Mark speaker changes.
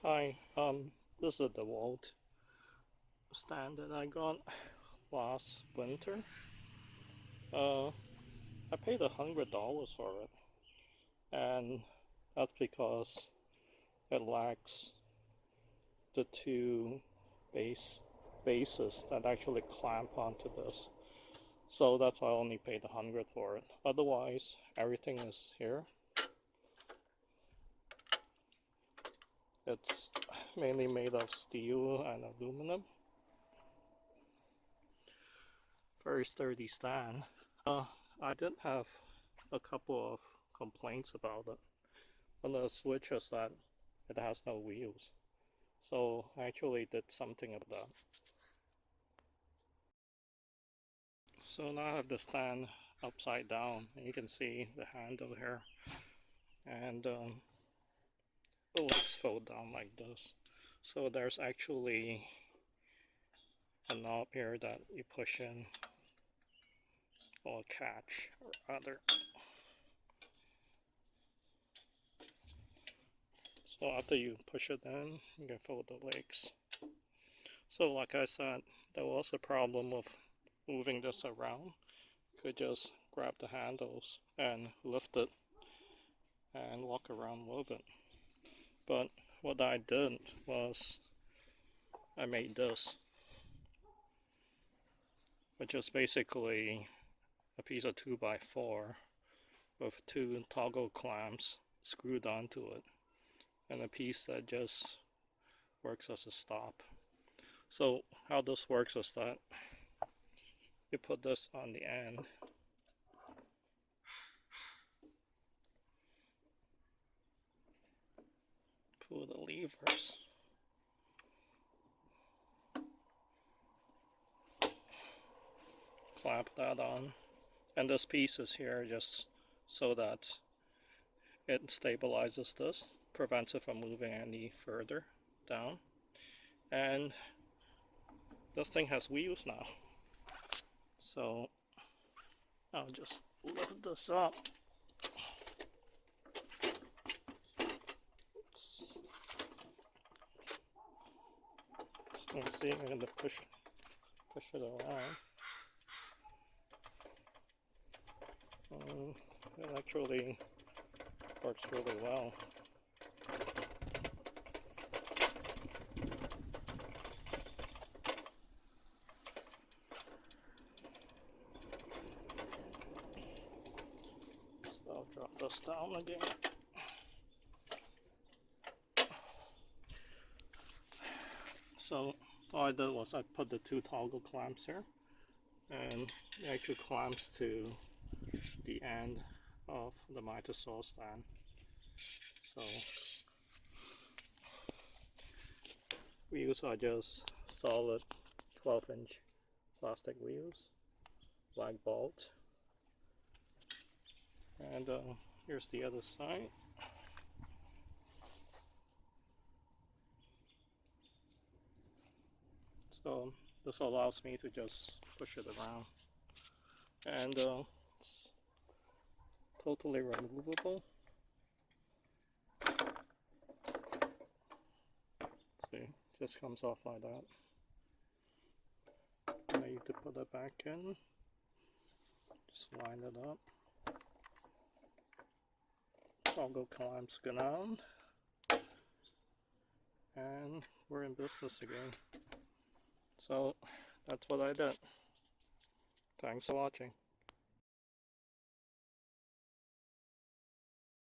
Speaker 1: Hi, this is a Dewalt stand that I got last winter. Uh, I paid $100 for it, and that's because it lacks the two bases that actually clamp onto this. So that's why I only paid 100 for it. Otherwise, everything is here. It's mainly made of steel and aluminum. Very sturdy stand. I did have a couple of complaints about it. One of the switch is that it has no wheels. So I actually did something about that. So now I have the stand upside down, and you can see the handle here, and the legs fold down like this. So there's actually a knob here that you push in, or catch, or rather. So after you push it in, you can fold the legs. So like I said, there was a problem with moving this around. You could just grab the handles and lift it and walk around with it. But what I did was I made this, which is basically a piece of 2x4 with two toggle clamps screwed onto it, and a piece that just works as a stop. So how this works is that you put this on the end, pull the levers, clamp that on, and this piece is here just so that it stabilizes this, prevents it from moving any further down. And this thing has wheels now, so I'll just lift this up. As you can see, I'm going to push it around. It actually works really well. So I'll drop this down again. So all I did was I put the two toggle clamps here, and it actually clamps to the end of the miter saw stand. So wheels are just solid 12-inch plastic wheels, black bolt, and here's the other side. So this allows me to just push it around, and it's totally removable. See, just comes off like that. And I need to put it back in. Just line it up. Toggle clamps go down, and we're in business again. So that's what I did. Thanks for watching.